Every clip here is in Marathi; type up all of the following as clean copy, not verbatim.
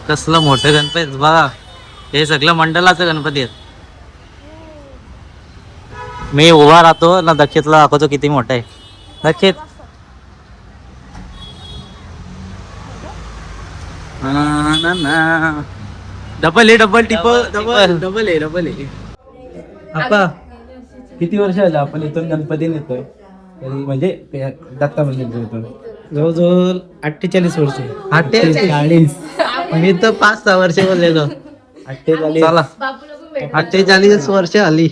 कसलं मोठं गणपती बघा, हे सगळं मंडळाचं गणपती आहेत. मी उभा राहतो ना, दक्षितला दाखवतो किती मोठा आहे. दक्षित डबल आहे, डबल डबल आहे. आता किती वर्ष आलं आपण इथून गणपती नेतोय म्हणजे दत्ता मंदिर येतो जवळजवळ 48 वर्ष. 48. मी तर 5-6 वर्ष बोललेलो. 48 चला 48 वर्ष आली.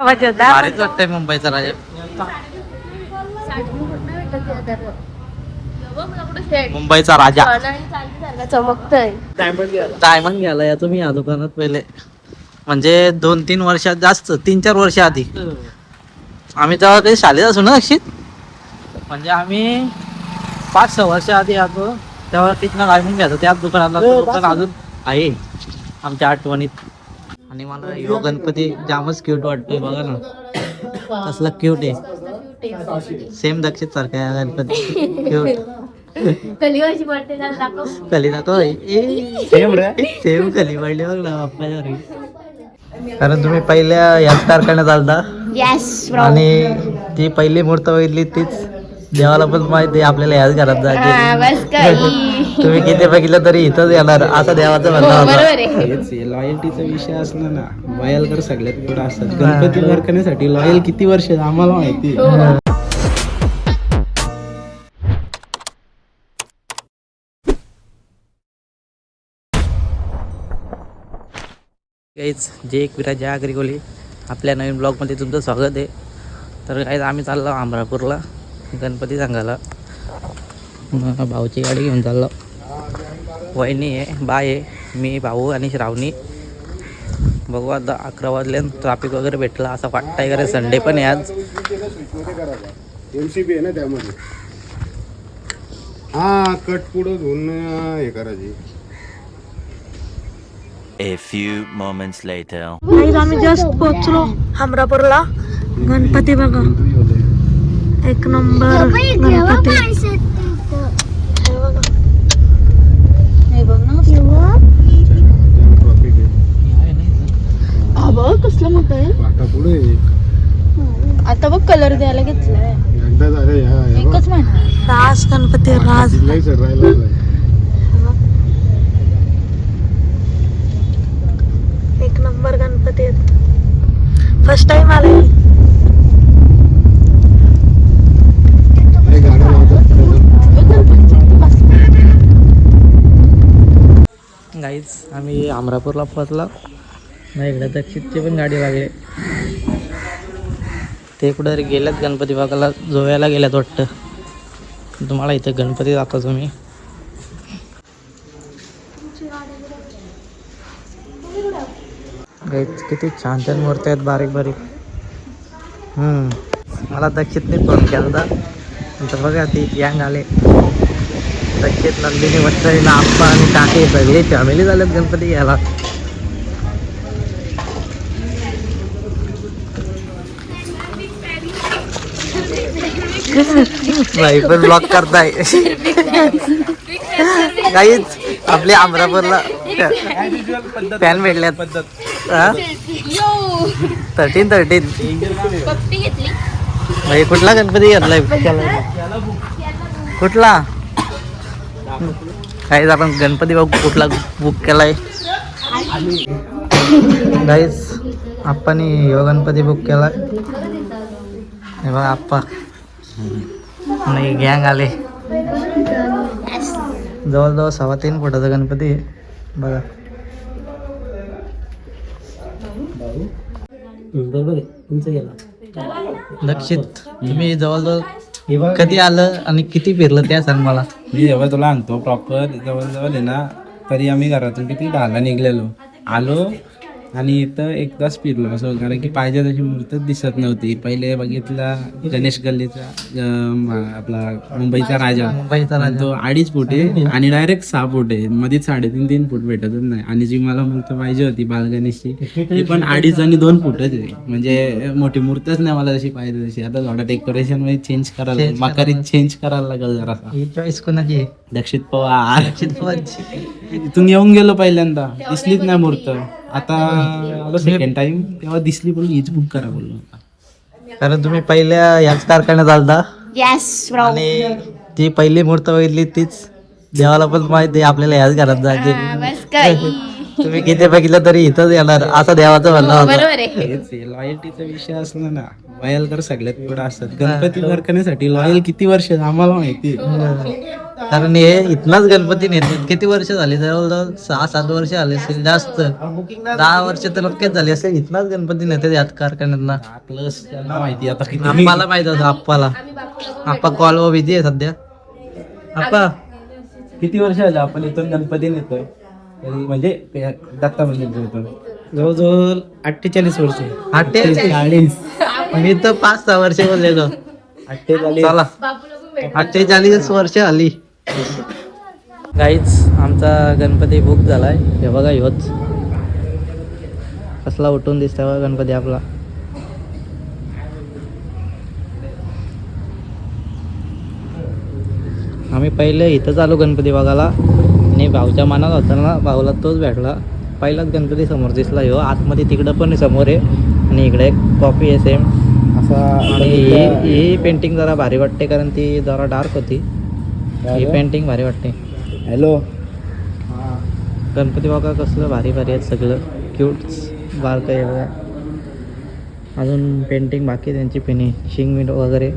भारीच वाटतंय मुंबईचा राजा. मुंबईचा राजा चमकतय. डायमंड घ्यायला या तुम्ही या दुकानात पहिले, म्हणजे 2-3 वर्षात जास्त, 3-4 वर्ष आधी आम्ही तेव्हा काही शाळेत असू ना अक्षित, म्हणजे आम्ही 5-6 वर्ष आधी आलो तेव्हा तिथनं डायमंड घ्यायचो त्याच दुकानाला. दुकान अजून आहे आमच्या आठवणीत. आणि मला यो गणपती जामच क्यूट वाटतोय बघा ना, कसला क्यूट आहे. सेम दक्षित सारखा आहे गणपती, क्यूट. कलिवाची बर्थडे दाखव. कली दाखव, सेम कली पडली बघ ना बाप्पाच्या घरी. कारण तुम्ही पहिल्या याच कारखान्यात आलता येस आणि ती पहिली मूर्त बघितली तीच देवाला पण माहिती आहे आपल्याला याच घरात जायचे. बस काही तुम्ही किती बघितलं तरी इथंच येणार असं देवाचं म्हणणं होतं. बरोबर आहे. हेच लॉयल्टीचा विषय असला ना, लॉयल तर सगळ्यात पुढे असतात. गणपती कारखान्यासाठी लॉयल किती वर्ष आम्हाला माहिती. काहीच जे एक विराज जय आगरी कोली आपल्या नवीन ब्लॉगमध्ये तुमचं स्वागत आहे. तर काहीच आम्ही चाललो अमरापूरला गणपती सांगायला. भाऊची गाडी घेऊन चाललो. वहिनी आहे, बाय आहे, मी, भाऊ आणि श्रावणी. बघू आता 11 वाजले, ट्रॅफिक वगैरे भेटला असं वाटतंय. करे संडे पण आहे आज. एमसीबी आहे ना त्यामध्ये. हा कट पुढं धुवून हे करायची. A few moments later. आम्ही जस्ट पोहोचलो हमरापूरला. गणपती बघा, एक नंबर गणपती. कसलं मोठं आहे. पाटा पुढे आता बघ कलर द्यायला घेतलाय. एकदा झालं एकच महिना राज गणपती राज. नाही सर राहिला. एक नंबर गणपती आहेत. फर्स्ट टाइम आले. गाड्या लावतात. गाईच आम्ही अमरापूरला पोहोचलो ना. इकडे दक्षितची पण गाडी लागली. ते कुठे गेल्यात गणपती बघायला, जोव्याला गेल्यात वाटतं. तुम्हाला इथं गणपती दाखवतो मी. गाईच किती छान छान मूर्ती आहेत, बारीक बारीक. मला दक्षितने फोन केला होता. बघा ती गँग आले. दक्षित, नंदिनी, वत्सलीला, आप्पा आणि काकी सगळे फॅमिली झाल्यात गणपती घ्यायला. भाई पण ब्लॉक करताय. काहीच आपल्या अमरापूरला फॅन भेटल्यात. 13 भाई कुठला गणपती घेतलाय, कुठला काहीच आपण गणपती बघू कुठला बुक केलाय. गाईज आपण यो गणपती बुक केलाय. हे बघा आप्पा नाही गँग आले. जवळजवळ 3.25 फुटाचा गणपती आहे बघा. बरोबर आहे तुमचं गेला. दक्षित तुम्ही जवळजवळ कधी आलं आणि किती फिरलं त्या सांग मला. मी जेव्हा तुला आणतो प्रॉपर जवळजवळ आहे ना, तरी आम्ही घरातून किती 10ला निघलेलो. आलो आणि इथं एकदाच फिरलो असं, कारण की पाहिजे तशी मूर्त दिसत नव्हती. पहिले बघितला गणेश गल्लीचा आपला मुंबईचा राजा तो 2.5 फूट आहे आणि डायरेक्ट 6 फूट आहे. मध्ये 3.5 फूट भेटतच नाही. आणि जी मला मूर्त पाहिजे होती बालगणेशची ती पण 2.5 आणि 2 फूटच आहे. म्हणजे मोठी मूर्तच नाही मला जशी पाहिजे तशी. आता थोडा डेकोरेशन मध्ये चेंज करायला, मकारीत चेंज करायला लागेल जरासा. ही चॉईस कोणाची आहे? दक्षित पवार चितवांची इथून येऊन गेलो पहिल्यांदा, दिसलीच नाही मूर्त. आता आलो सेकंड टाइम, तेव्हा दिसली, बोललो हीच बुक करा बोललो. कारण तुम्ही पहिल्या याच कारखान्यात आलता येस ब्रो. आणि ती पहिली मूर्त बघितली तीच देवाला पण माहिती आहे आपल्याला याच घरात जायचे. बस काय तुम्ही किती बघितलं तरी इथंच येणार असं देवाचं म्हणणं होतं. बरोबर आहे. हेच लॉयल्टीचा विषय असला ना, लॉयल तर सगळ्यात पुढे असतात. गणपती कारखान्यासाठी लॉयल किती वर्ष आम्हाला माहिती. कारण हे इथनाच गणपती नेतात. किती वर्ष झाली, जवळजवळ 6-7 वर्ष झाले असेल, जास्त 10 वर्ष तर नक्कीच झाली असेल. इथनाच गणपती नेतात याच कारखान्यात. प्लस त्यांना माहिती आता किती. आप्पाला माहित होतं. आप्पा कॉल व बिझी आहे सध्या. आप्पा किती वर्ष झालं आपण इथून गणपती नेतोय तरी, म्हणजे दत्ता मंदिर येतो जवळजवळ 48 वर्ष 48. मी तर 5-6 वर्ष बोललेलो. 48. चला 48 वर्ष आली. गाईच आमचा गणपती बुक झालाय. हे बघा ह्योच कसला उठून दिसतोय बघा गणपती आपला. आम्ही पहिले इथंच आलो गणपती बघायला आणि भाऊच्या मनात होता ना, भाऊला तोच भेटला. पहिलाच गणपती समोर दिसला ह्यो. आतमध्ये तिकडं पण समोर आहे आणि इकडे एक कॉपी आहे सेम असा. आणि ही पेंटिंग जरा भारी वाटते कारण ती जरा डार्क होती. ही पेंटिंग भारी वाटते. हॅलो. गणपती बघा कसलं भारी भारी आहेत सगळं. क्यूट बारकं आहे बघा. अजून पेंटिंग बाकी आहे त्यांची, फिनिशिंग मीठ वगैरे.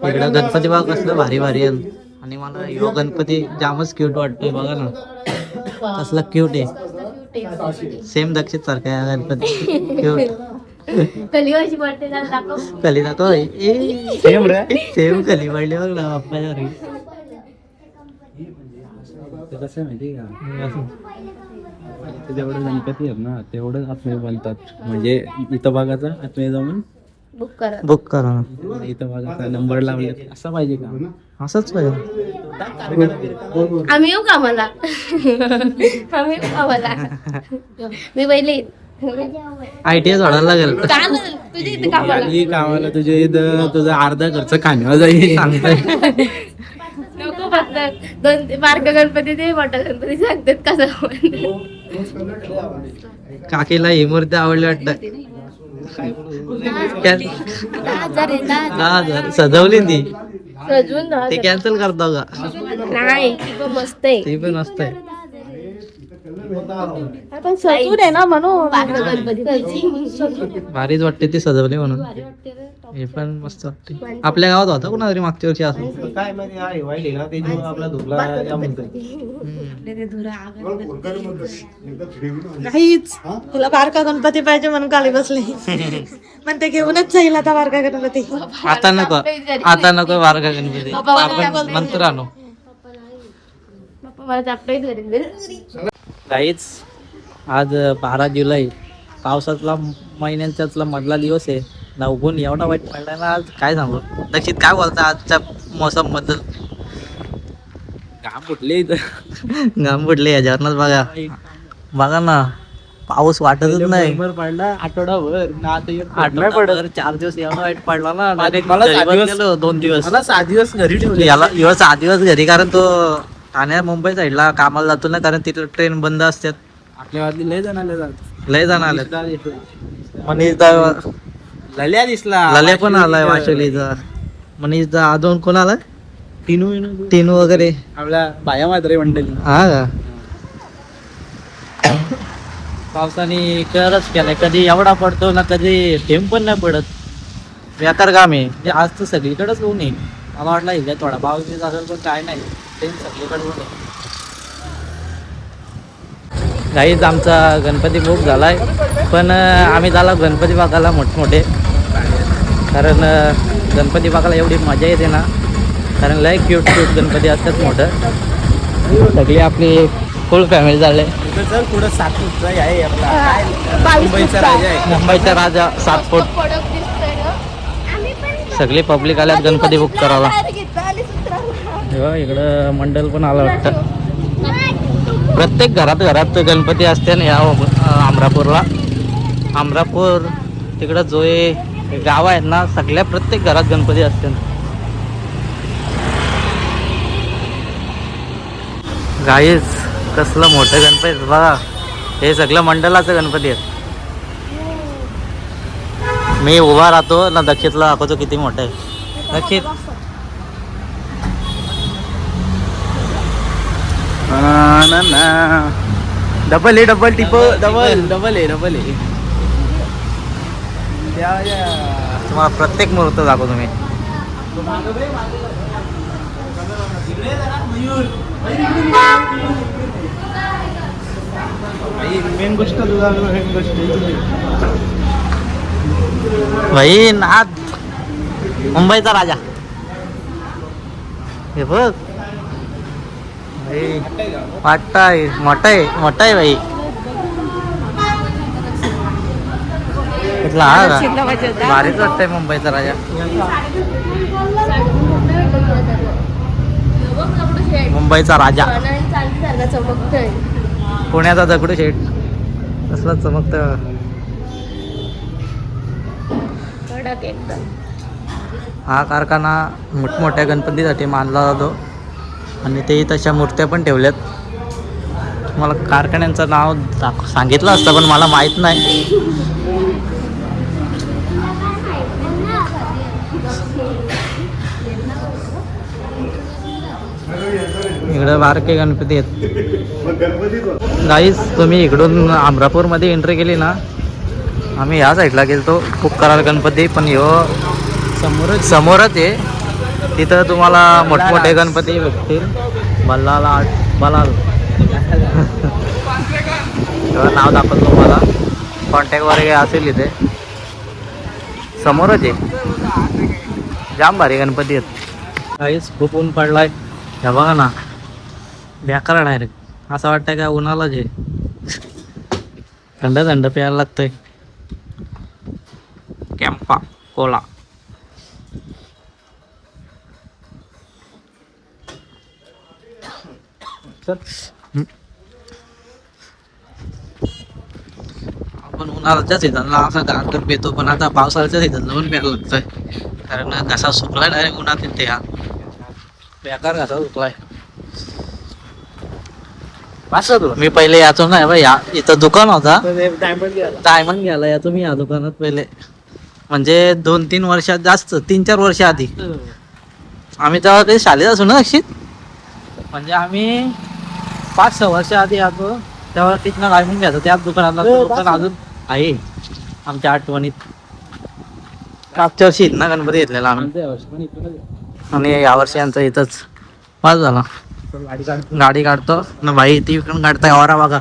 इकडं गणपती बघा कसलं भारी भारी आहे. आणि मला ह्यो गणपती जामच क्यूट वाटतोय बघा ना, कसला क्यूट आहे. सेम दक्षित सारखा आहे हा गणपती. क्यूट. कलिवाची बर्थडे दाखव. कली दाखव. सेम कली पडली बघ ना बाप्पाच्या घरी. ते कसं आहे माहिती का, इथे जेवढे गणपती आहेत ना तेवढंच आत्मे बनतात. म्हणजे इथं बघायचं आत्मे जाऊन बुक करा. बुक करा. इथं बघायचा नंबर लावले असं पाहिजे का. असंच पाहिजे. आम्ही येऊ का मला आम्ही येऊ का मला मी पहिले ITS वाढायला लागेल. का ना तुझ्या इथे कामाला ही कामाला तुझे इथं तुझा अर्धा खर्च खाण्यावर जाईल. नको फक्त 2 बारका गणपती ते मोठा गणपती सांगतात कसं. काकीला ही मूर्ती आवडली वाटतं. 10,000 सजवली ती. सजवून राहा. ते कॅन्सल करतो का. नाही ती पण मस्त आहे. ते पण मस्त आहे. पण सजून आहे ना म्हणून. बारका गणपती भारीच वाटते ती सजवली म्हणून. हे पण मस्त वाटते. आपल्या गावात होता कुणा तरी मागच्या वर्षी असं. काय माहिती आहे वाईट आहे ना ते आपला धुकला या म्हणतोय. काहीच तुला बारका गणपती पाहिजे म्हणून खाली बसले. पण ते घेऊनच जाईल आता बारका गणपती. आता नको, आता नको बारका गणपती. आपण नंतर आणू. पप्पा मला चापटाही धरेल. काहीच आज 12 जुलै पावसातला महिन्यांच्यातला मधला दिवस आहे. ऊन एवढा वाईट पडला ना आज, काय सांगू. दक्षित काय बोलता आजच्या मोसम बद्दल. काम कुठले इथं घाम फुटले याच्यावरनच बघा. बघा ना पाऊस वाटतच नाही. पडला आठवडाभर ना, आता आठवड्याभर 4 दिवस एवढा वाईट पडला ना. direct मला घरी 7 दिवस- बसलेलो 2 दिवस. मला 7 दिवस घरी ठेवले. याला 6 दिवस घरी, कारण तो ठाणे मुंबई साईडला कामाला जातो ना, कारण तिथं ट्रेन बंद असतात. आपल्या वाटली लय जण आले लय जण आले. मनीषदा लल्या दिसला. लल्या पण आलाय वाशोलीचा. मनीषदा अजून कोण आलाय. टिनू वगैरे. आपल्या बाया मात्र मंडळी. हा का. पावसाने करच केलाय. कधी एवढा पडतो ना, कधी थेंब पण नाही पडत. बेकार काम आहे. म्हणजे आज तर सगळीकडेच ऊन आहे. मला वाटलं इथे थोडा पाऊस येत असेल, पण काय नाही. ते सगळीकडे ऊन आहे. काहीच आमचा गणपती बुक झालाय, पण आम्ही झाला गणपती बघायला मोठमोठे. कारण गणपती बघायला एवढी मजा येते ना, कारण लय क्यूट क्यूट गणपती असतात मोठं. सगळी आपली फुल फॅमिली झाले. चल पुढं 7 फूटचा आहे आपला मुंबईचा राजा आहे. मुंबईचा राजा 7 फूट. पडक दिसतोय ना. आम्ही पण सगळे पब्लिक आल्यात गणपती बुक करायला. इकडं मंडल पण आलं वाटतं. प्रत्येक घरात गणपती असते ना या अमरापूरला. अमरापूर तिकडं जो हे गाव आहेत ना, सगळ्या प्रत्येक घरात गणपती असते. गाईस कसलं मोठं गणपती आहे बघा. हे सगळं मंडळाचं गणपती आहेत. मी उभा राहतो ना, दक्षितला दाखवतो किती मोठं आहे. दक्षित डबल टिप डबल ए तुम्हाला प्रत्येक मुहूर्त दाखवतो मी. मेन गोष्ट तुझा मेन गोष्ट भाई नाथ मुंबईचा राजा. हे बघ भाई, वाटताय मोठा आहे भाई. कुठला हा का? भारीच वाटतंय मुंबईचा राजा. मुंबईचा राजा, चमकतोय. पुण्याचा दगडूशेठ कसला चमकतं. कडक एकदम. हा कारखाना मोठमोठ्या गणपतीसाठी मानला जातो आणि ते तशा मूर्त्या पण ठेवल्यात. मला कारखान्यांचं नाव सांगितलं असतं पण मला माहीत नाही. इकडं बारके गणपती आहेत. गाईस तुम्ही इकडून अमरापूरमध्ये एंट्री केली ना, आम्ही ह्या साईडला गेलतो पुक्काराला गणपती, पण ह्यो समोरच आहे. तिथं तुम्हाला मोठमोठे गणपती भेटतील. बलाल नाव दाखवतो तुम्हाला, कॉन्टॅक्ट वगैरे असेल इथे. समोरच आहे. जाम भारी गणपती आहेत. काहीच खूप ऊन पडलाय. हे बघा ना, बेकार डायरेक्ट असं वाटतंय का उन्हालाच आहे. थंड थंड प्यायला लागतंय. कॅम्पा कोला. आपण उन्हाळ्याच्या सीझनला असा गारकर पितो, पण आता पावसाळ्याच्या सीझनला पण प्यायला लागतोय. कारण घसा सुकलाय डायरेक्ट उन्हात येते. हा बेकार घसा सुकलाय. मी पहिले याचो ना भाई, इथं दुकान होता डायमंड घ्यायला याचो मी या दुकानात पहिले. म्हणजे 2-3 वर्षात, जास्त 3-4 वर्ष आधी. आम्ही तेव्हा काही शाळेत असू ना अक्षित. म्हणजे आम्ही 5-6 वर्ष आधी याचो तेव्हा तिथनं डायमंड घ्यायचो त्याच दुकानातला. दुकान अजून आहे आमच्या आठवणीत. मागच्या वर्षी इथनं गणपती घेतलेला आम्ही, आणि यावर्षी आमचं इथंच पास झाला. गाडी काढतो ना भाई, ती पण काढताय. औरा बघा